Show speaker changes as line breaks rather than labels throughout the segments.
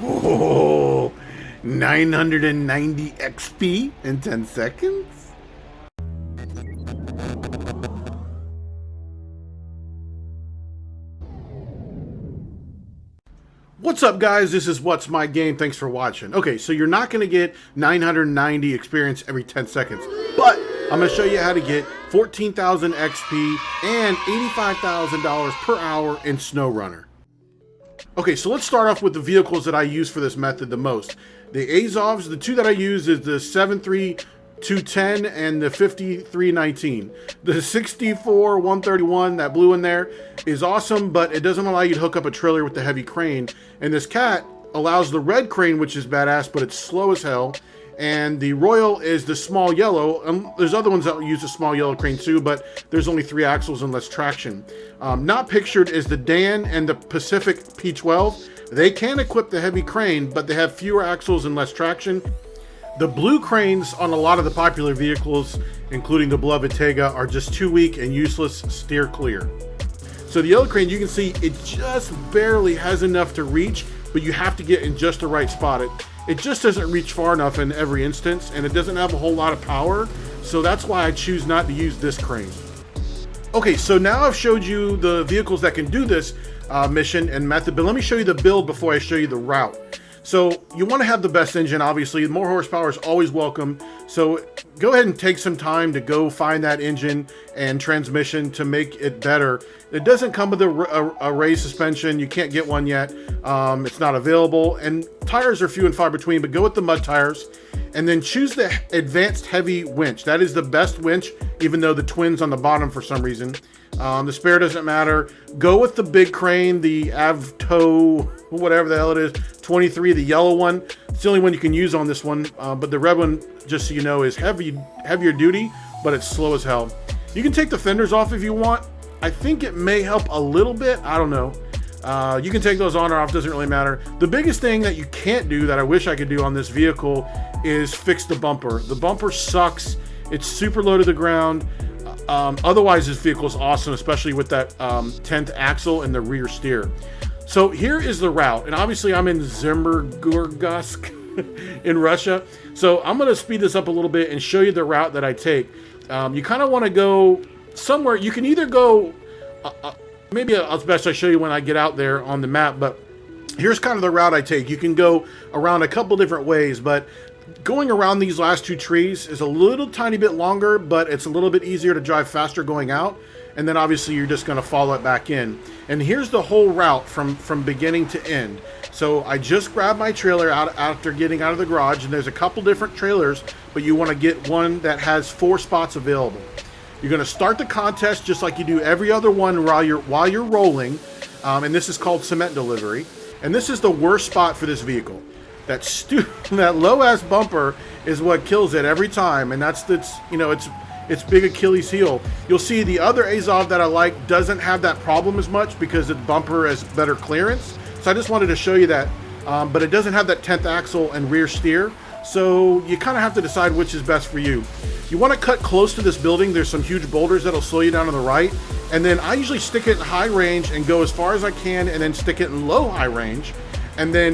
Oh, 990 XP in 10 seconds? What's up, guys? This is What's My Game. Thanks for watching. Okay, so you're not going to get 990 experience every 10 seconds, but I'm going to show you how to get 14,000 XP and $85,000 per hour in Snowrunner. Okay, so let's start off with the vehicles that I use for this method the most. The Azovs, the two that I use is the 73210 and the 5319. The 64131, that blue in there, is awesome, but it doesn't allow you to hook up a trailer with the heavy crane. And this cat allows the red crane, which is badass, but it's slow as hell. And the Royal is the small yellow. There's other ones that use a small yellow crane too, but there's only 3 axles and less traction. Not pictured is the Dan and the Pacific P12. They can equip the heavy crane, but they have fewer axles and less traction. The blue cranes on a lot of the popular vehicles, including the beloved Tega, are just too weak and useless. Steer clear. So the yellow crane, you can see it just barely has enough to reach, but you have to get in just the right spot. It just doesn't reach far enough in every instance, and it doesn't have a whole lot of power, so that's why I choose not to use this crane. Okay, so now I've showed you the vehicles that can do this mission and method, but let me show you the build before I show you the route. So you want to have the best engine, obviously. More horsepower is always welcome. So go ahead and take some time to go find that engine and transmission to make it better. It doesn't come with a raised suspension. You can't get one yet. It's not available. And tires are few and far between, but go with the mud tires. And then choose the advanced heavy winch. That is the best winch, even though the twin's on the bottom for some reason. The spare doesn't matter. Go with the big crane, the Avto, whatever the hell it is, 23, the yellow one. It's the only one you can use on this one, but the red one, just so you know, is heavier duty, but it's slow as hell. You can take the fenders off if you want. I think it may help a little bit. I don't know. You can take those on or off, doesn't really matter. The biggest thing that you can't do that I wish I could do on this vehicle is fix the bumper. The bumper sucks. It's super low to the ground. Otherwise, this vehicle is awesome, especially with that 10th axle and the rear steer. So here is the route, and obviously I'm in Zimnegorsk in Russia. So I'm going to speed this up a little bit and show you the route that I take. You kind of want to go somewhere. You can either go, maybe it's best I show you when I get out there on the map, but here's kind of the route I take. You can go around a couple different ways, but going around these last 2 trees is a little tiny bit longer, but it's a little bit easier to drive faster going out. And then obviously you're just going to follow it back in. And here's the whole route from beginning to end. So I just grabbed my trailer out after getting out of the garage, and there's a couple different trailers, but you want to get one that has 4 spots available. You're going to start the contest just like you do every other one while you're rolling, and this is called cement delivery. And this is the worst spot for this vehicle. That low-ass bumper is what kills it every time, and that's its big Achilles heel. You'll see the other Azov that I like doesn't have that problem as much because the bumper has better clearance. So I just wanted to show you that, but it doesn't have that 10th axle and rear steer. So you kind of have to decide which is best for you. You want to cut close to this building. There's some huge boulders that'll slow you down on the right. And then I usually stick it in high range and go as far as I can, and then stick it in low high range. And then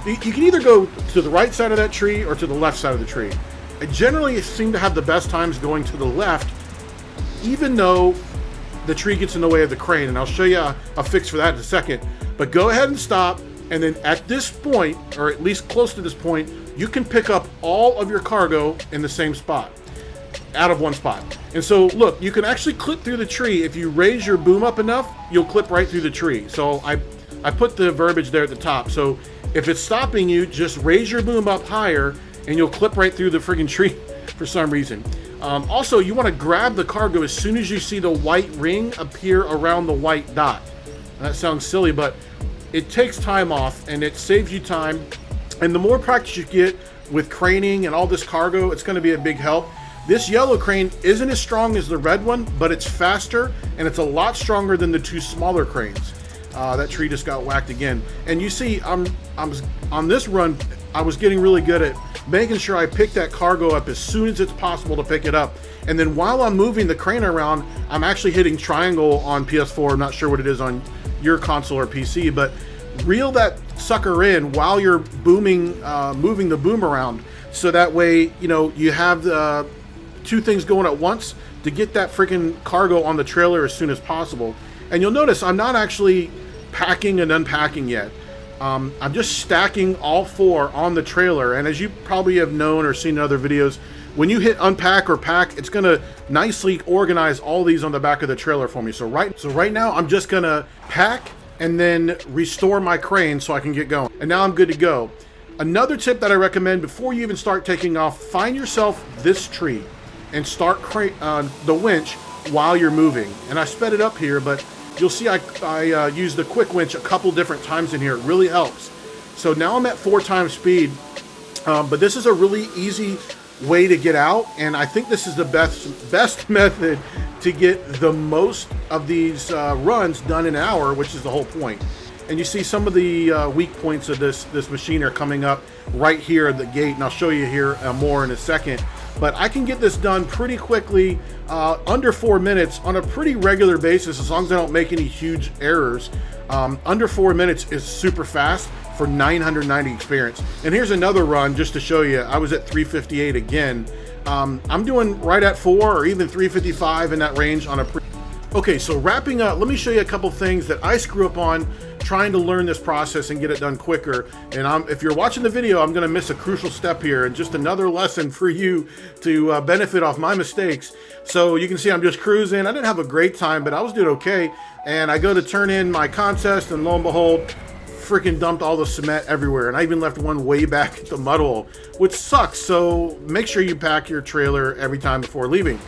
you can either go to the right side of that tree or to the left side of the tree. I generally seem to have the best times going to the left, even though the tree gets in the way of the crane. And I'll show you a fix for that in a second. But go ahead and stop. And then at this point, or at least close to this point, you can pick up all of your cargo in the same spot, out of one spot. And so look, you can actually clip through the tree. If you raise your boom up enough, you'll clip right through the tree. So I put the verbiage there at the top. So if it's stopping you, just raise your boom up higher and you'll clip right through the friggin' tree for some reason. Also, you want to grab the cargo as soon as you see the white ring appear around the white dot. That sounds silly, but it takes time off and it saves you time. And the more practice you get with craning and all this cargo, it's going to be a big help. This yellow crane isn't as strong as the red one, but it's faster and it's a lot stronger than the 2 smaller cranes. That tree just got whacked again. And you see, I'm on this run, I was getting really good at making sure I pick that cargo up as soon as it's possible to pick it up. And then while I'm moving the crane around, I'm actually hitting triangle on PS4. I'm not sure what it is on your console or PC, but reel that sucker in while you're moving the boom around, so that way, you know, you have the two things going at once to get that freaking cargo on the trailer as soon as possible. And you'll notice I'm not actually packing and unpacking yet. I'm just stacking all four on the trailer, and as you probably have known or seen in other videos, when you hit unpack or pack, it's gonna nicely organize all these on the back of the trailer for me. So right now I'm just gonna pack and then restore my crane so I can get going. And now I'm good to go. Another tip that I recommend before you even start taking off, find yourself this tree and start the winch while you're moving. And I sped it up here, but you'll see I used the quick winch a couple different times in here. It really helps. So now I'm at 4 times speed, but this is a really easy way to get out, and I think this is the best method to get the most of these runs done in an hour, which is the whole point. And you see some of the weak points of this machine are coming up right here at the gate, and I'll show you here more in a second. But I can get this done pretty quickly, under 4 minutes on a pretty regular basis, as long as I don't make any huge errors. Under 4 minutes is super fast for 990 experience. And here's another run just to show you. I was at 358 again. I'm doing right at 4 or even 355 in that range on a Okay, so wrapping up, let me show you a couple things that I screw up on trying to learn this process and get it done quicker. And if you're watching the video, I'm gonna miss a crucial step here, and just another lesson for you to benefit off my mistakes. So you can see I'm just cruising. I didn't have a great time, but I was doing okay. And I go to turn in my contest, and lo and behold, freaking dumped all the cement everywhere. And I even left one way back at the mud hole, which sucks. So make sure you pack your trailer every time before leaving.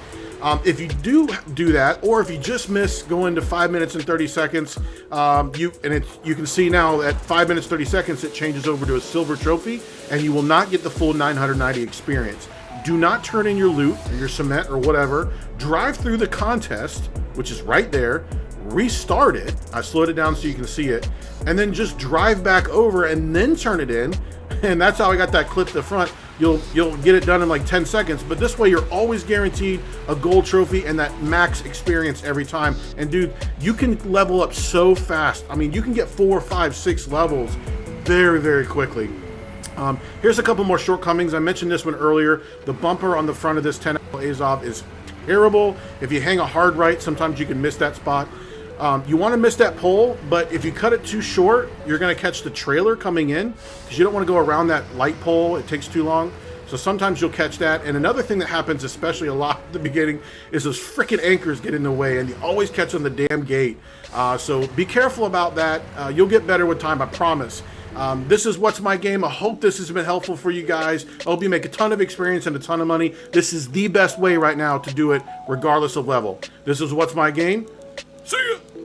If you do that, or if you just miss going to 5 minutes and 30 seconds, you can see now at 5 minutes 30 seconds it changes over to a silver trophy, and you will not get the full 990 experience. Do not turn in your loot or your cement or whatever. Drive through the contest, which is right there. Restart it. I slowed it down so you can see it, and then just drive back over and then turn it in. And that's how I got that clip to the front. You'll get it done in like 10 seconds, but this way you're always guaranteed a gold trophy and that max experience every time. And dude, you can level up so fast. I mean, you can get 4, 5, 6 levels very, very quickly. Here's a couple more shortcomings. I mentioned this one earlier. The bumper on the front of this 10 Azov is terrible. If you hang a hard right, sometimes you can miss that spot. You want to miss that pole, but if you cut it too short, you're going to catch the trailer coming in, because you don't want to go around that light pole. It takes too long. So sometimes you'll catch that. And another thing that happens, especially a lot at the beginning, is those freaking anchors get in the way, and you always catch on the damn gate. So be careful about that. You'll get better with time, I promise. This is What's My Game. I hope this has been helpful for you guys. I hope you make a ton of experience and a ton of money. This is the best way right now to do it, regardless of level. This is What's My Game. See ya!